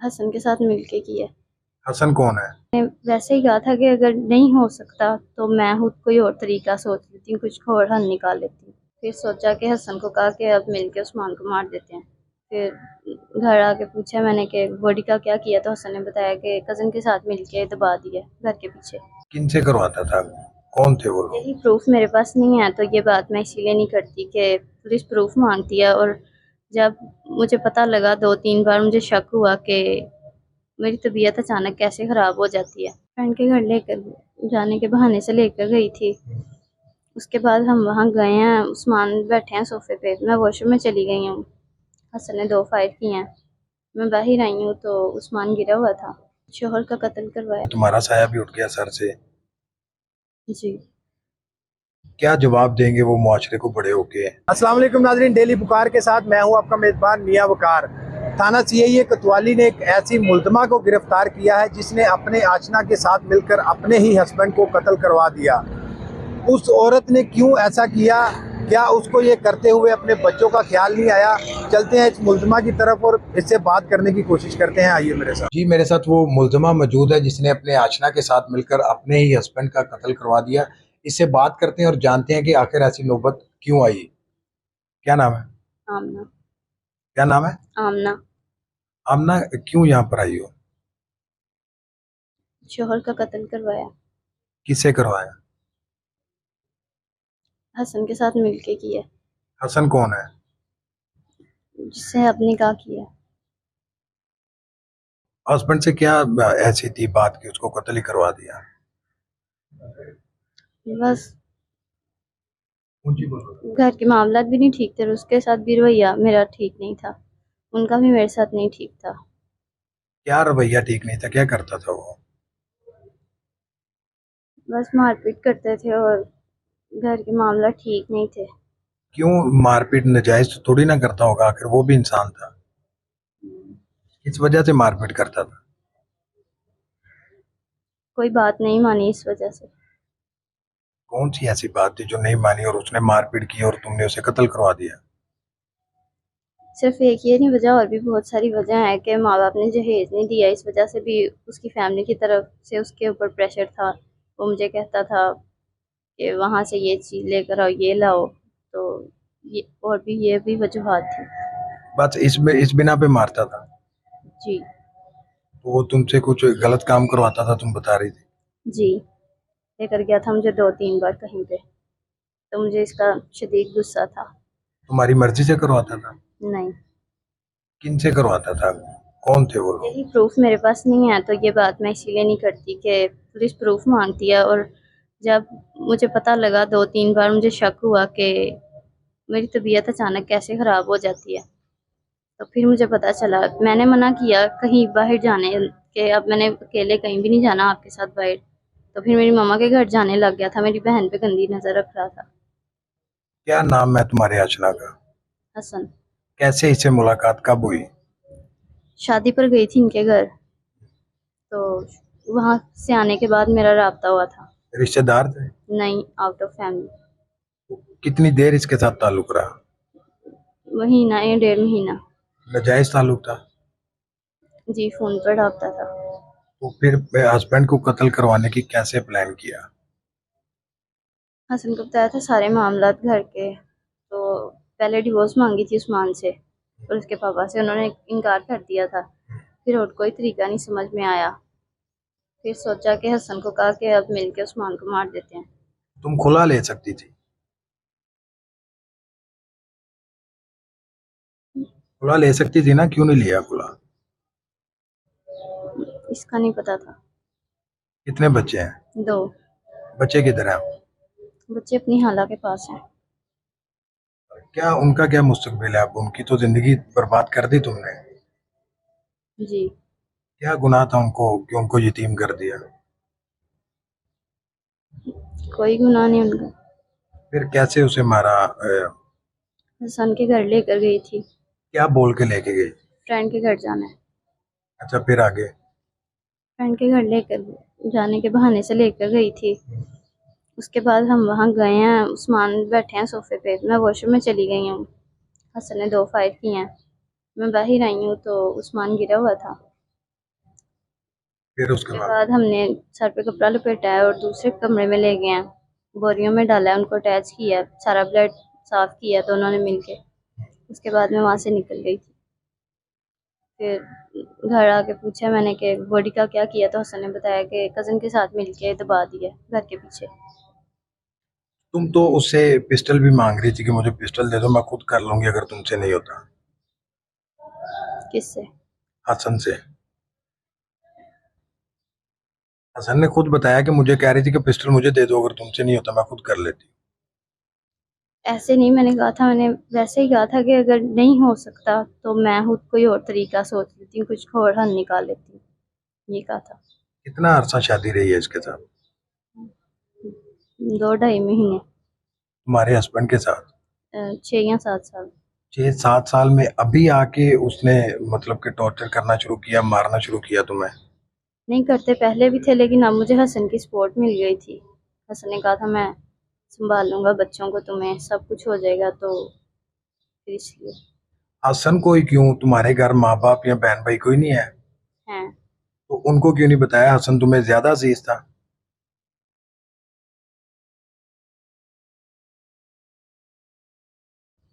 हसन के साथ मिलके किया। हसन कौन है? वैसे ही कहा था कि अगर नहीं हो सकता तो मैं खुद कोई और तरीका सोच लेती हूँ, कुछ और हल निकाल लेती हूँ। फिर सोचा कि हसन को कहा कि अब मिलके उस्मान को मार देते हैं। फिर घर आके पूछा मैंने कि बॉडी का क्या किया, तो हसन ने बताया कि कज़न के साथ मिलके दबा दिया घर के पीछे। किन से करवाता था? कौन थे वो लोग? यही प्रूफ मेरे पास नहीं है, तो ये बात मैं इसीलिए नहीं करती कि पुलिस प्रूफ मांगती है। और जब मुझे पता लगा 2-3 बार मुझे शक हुआ कि मेरी तबीयत अचानक कैसे ख़राब हो जाती है। फ्रेंड के घर लेकर जाने के बहाने से लेकर गई थी। उसके बाद हम वहाँ गए हैं, उस्मान बैठे हैं सोफ़े पे, मैं वॉशरूम में चली गई हूँ। हसन ने 2 फायर किए हैं। मैं बाहर आई हूँ तो उस्मान गिरा हुआ था। शोहर का कत्ल करवाया। तुम्हारा साया भी उठ गया सर से। जी। क्या जवाब देंगे वो मुआशरे को बड़े होके? अस्सलाम वालेकुम नाज़रीन, डेली बुखार के साथ मैं हूं आपका मेज़बान मियां वकार। थाना सीआईए कोतवाली ने एक ऐसी मुल्ज़मा को गिरफ्तार किया है जिसने अपने आशना के साथ मिलकर अपने ही हस्बैंड को कत्ल करवा दिया। उस औरत ने क्यों ऐसा किया, क्या उसको ये करते हुए अपने बच्चों का ख्याल नहीं आया? चलते हैं इस मुल्ज़मा की तरफ और इससे बात करने की कोशिश करते हैं। आइए मेरे साथ। जी, मेरे साथ वो मुल्ज़मा मौजूद है जिसने अपने आशना के साथ मिलकर अपने ही हस्बैंड का कत्ल करवा दिया। इससे बात करते हैं और जानते हैं कि आखिर ऐसी नौबत क्यों आई। क्या नाम है? आमना। क्या नाम है? आमना। आमना, क्यों यहाँ पर आई हो? शोहर का कत्ल करवाया। किससे करवाया? हसन के साथ मिलके किया, हसन कौन है? जिससे अब निकाह किया। हस्बैंड से क्या ऐसी थी बात कि उसको कत्ल ही करवा दिया? बस ऊंची बोलो। घर के मामलात भी नहीं ठीक थे और उसके साथ भी रवैया मेरा ठीक नहीं था। उनका भी मेरे साथ नहीं ठीक था। क्या रवैया ठीक नहीं था? क्या करता था वो? बस मारपीट करते थे और घर के मामला ठीक नहीं थे। क्यों मारपीट? नजायज तो थोड़ी ना करता होगा, आखिर वो भी इंसान था। किस वजह से मारपीट करता था? कोई बात नहीं मानी इस वजह से। कौन सी ऐसी बात थी जो नहीं मानी और उसने मारपीट की और तुमने उसे कत्ल करवा दिया? सिर्फ एक ये नहीं वजह, और भी बहुत सारी वजह है कि माँ बाप ने जहेज नहीं दिया, इस वजह से भी उसकी फैमिली की तरफ से उसके ऊपर प्रेशर था। वो मुझे कहता था कि वहाँ से ये चीज़ लेकर आओ, ये लाओ। तो ये और भी ये भी वजूहात थी। बस इस बिना पे मारता था? जी। तो वो तुमसे कुछ गलत काम करवाता था, तुम बता रही थी। जी, लेकर गया था मुझे 2-3 बार कहीं पे, तो मुझे इसका शदीद गुस्सा था। तुम्हारी मर्जी से करवाता था? नहीं, किन से करवाता था? कौन थे वो लोग? यही प्रूफ मेरे पास नहीं है, तो ये बात मैं इसीलिए नहीं करती कि पुलिस प्रूफ मांगती है। और जब मुझे पता लगा 2-3 बार मुझे शक हुआ कि मेरी तबीयत अचानक कैसे ख़राब हो जाती है, तो फिर मुझे पता चला। मैंने मना किया कहीं बाहर जाने के, अब मैंने अकेले कहीं भी नहीं जाना आपके साथ बाहर। तो फिर मेरी मम्मा के घर जाने लग गया था, मेरी बहन पे गंदी नज़र रख रहा था। क्या नाम है तुम्हारे आशना का? हसन। कैसे इससे मुलाकात कब हुई? शादी पर गई थी इनके घर, तो वहाँ से आने के बाद मेरा राब्ता हुआ था। रिश्तेदार थे? नहीं, आउट ऑफ फैमिली। कितनी देर इसके साथ ताल्लुक रहा? महीना या 1.5 महीना। नाजायज ताल्लुक था? जी, फ़ोन पर राब्ता था। तो फिर हस्बैंड को कत्ल करवाने की कैसे प्लान किया? हसन को बताया था सारे मामलात घर के, तो पहले डिवोर्स मांगी थी उस्मान से और उसके पापा से, उन्होंने इनकार कर दिया था। फिर और कोई तरीका नहीं समझ में आया। फिर सोचा कि हसन को कहा कि अब मिलके उस्मान को मार देते हैं। तुम खुला ले सकती थी। खुला ले सकती थी ना, क्यों नहीं लिया खुला? इसका नहीं पता था। कितने बच्चे हैं? 2 बच्चे किधर हैं? बच्चे अपनी खाला के पास हैं। क्या उनका क्या मुस्तकबिल है? अब उनकी तो जिंदगी बर्बाद कर दी तुमने। जी। क्या गुनाह था उनको कि उनको यतीम कर दिया? कोई गुनाह नहीं उनका। फिर कैसे उसे मारा? हसन के घर लेकर गई थी। क्या बोल के लेके गई? फ्रेंड के घर जाना है। अच्छा, फिर आगे? फ्रेंड के घर लेकर जाने के बहाने से लेकर गई थी। उसके बाद हम वहाँ गए हैं, उस्मान बैठे हैं सोफ़े पे, मैं वॉशरूम में चली गई हूँ। हसन ने 2 फायर किए हैं। मैं बाहर आई हूँ तो उस्मान गिरा हुआ था। फिर उसके उसके बाद बाद हमने सर पे कपड़ा लपेटा है और दूसरे कमरे में ले गए हैं, बोरियों में डाला है, उनको अटैच किया है, सारा ब्लड साफ किया दोनों ने मिलके। उसके बाद मैं वहाँ से निकल गई थी। फिर घर आके पूछा मैंने कि बॉडी का क्या किया, तो हसन ने बताया कि कज़न के साथ मिलके दबा दिया घर के पीछे। तुम तो उससे पिस्टल भी मांग रही थी कि मुझे पिस्टल दे दो, मैं खुद कर लूंगी अगर तुमसे नहीं होता। किससे? हसन से। हसन ने खुद बताया कि मुझे कह रही थी कि पिस्टल मुझे दे दो, अगर तुमसे नहीं होता मैं खुद कर लेती। ऐसे नहीं मैंने कहा था, मैंने वैसे ही कहा था कि अगर नहीं हो सकता तो मैं खुद कोई और तरीका सोच लेती हूँ, कुछ और हल निकाल लेती हूँ, ये कहा था। कितना अरसा शादी रही है इसके साथ? 2 ढाई महीने। तुम्हारे हस्बैंड के साथ? 6 या 7 साल। 6-7 साल में अभी आके उसने मतलब कि टॉर्चर करना शुरू किया, मारना शुरू किया तुम्हें? नहीं करते पहले भी थे, लेकिन अब मुझे हसन की सपोर्ट मिल गई थी। हसन ने कहा था मैं संभाल लूंगा बच्चों को, तुम्हें सब कुछ हो जाएगा, तो फिर इसलिए। हसन को ही क्यों, तुम्हारे घर माँ बाप या बहन भाई कोई नहीं है? हैं। तो उनको क्यों नहीं बताया? हसन तुम्हें ज्यादा अजीज था?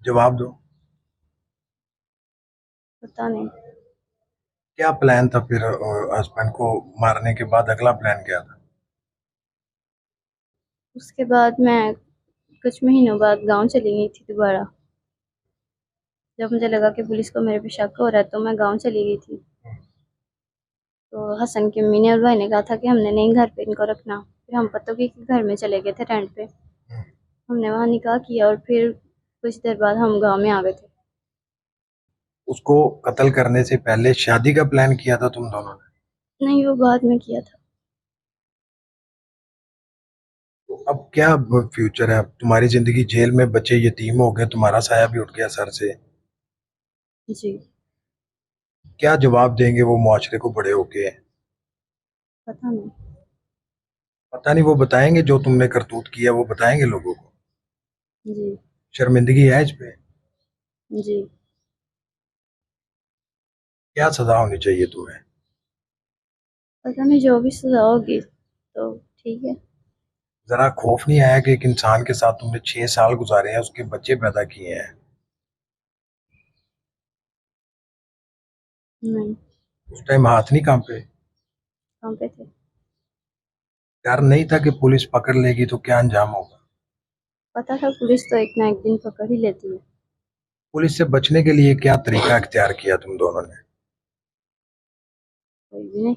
जवाब दो। पता नहीं। क्या प्लान था फिर हस्बैंड को मारने के बाद? अगला प्लान क्या था? उसके बाद मैं कुछ महीनों बाद गांव चली गई थी दोबारा। जब मुझे लगा कि पुलिस को मेरे पे शक हो रहा है, तो मैं गांव चली गई थी। तो हसन की अम्मी ने और भाई ने कहा था कि हमने नहीं घर पे इनको रखना। फिर हम पतों के घर में चले गए थे रेंट पे। हमने वहाँ निकाह किया और फिर कुछ देर बाद हम गांव में आ गए थे। उसको कत्ल करने से पहले शादी का प्लान किया था तुम दोनों ने? नहीं, वो बाद में किया था। तो अब क्या फ्यूचर है? अब तुम्हारी जिंदगी जेल में, बच्चे यतीम हो गए, तुम्हारा साया भी उठ गया सर से। जी। क्या जवाब देंगे वो मुआशरे को बड़े होके? पता नहीं। पता नहीं, वो बताएंगे जो तुमने करतूत किया, वो बताएंगे लोगों को? जी। शर्मिंदगी है इस पे? जी। क्या सजा होनी चाहिए तुम्हें? पता नहीं, जो भी सजा होगी तो ठीक है। जरा खौफ नहीं आया कि एक इंसान के साथ तुमने 6 साल गुजारे हैं, उसके बच्चे पैदा किए हैं? नहीं। उस टाइम हाथ नहीं कांपे? कहाँ पे थे? डर नहीं था कि पुलिस पकड़ लेगी तो क्या अंजाम होगा? पता था पुलिस तो एक ना एक दिन पकड़ ही लेती है। पुलिस से बचने के लिए क्या तरीका इख्तियार किया तुम दोनों ने? कोई भी नहीं।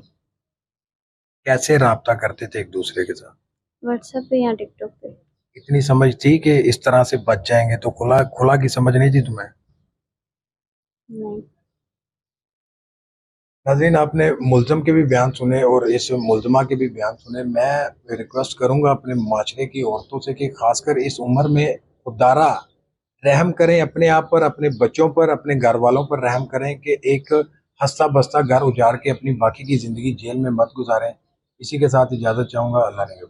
कैसे राब्ता करते थे एक दूसरे के साथ? व्हाट्सएप पे या टिकटॉक पे। इतनी समझ थी कि इस तरह से बच जाएंगे? तो खुला खुला की समझ नहीं थी तुम्हें? नहीं। नाज़रीन, आपने मुलज़म के भी बयान सुने और इस मुलज़मा के भी बयान सुने। मैं रिक्वेस्ट करूंगा अपने माशरे की औरतों से कि खासकर इस उम्र में खुदारा रहम करें अपने आप पर, अपने बच्चों पर, अपने घर वालों पर रहम करें कि एक हंसता बसता घर उजाड़ के अपनी बाकी की ज़िंदगी जेल में मत गुजारें। इसी के साथ इजाज़त चाहूँगा। अल्लाह ने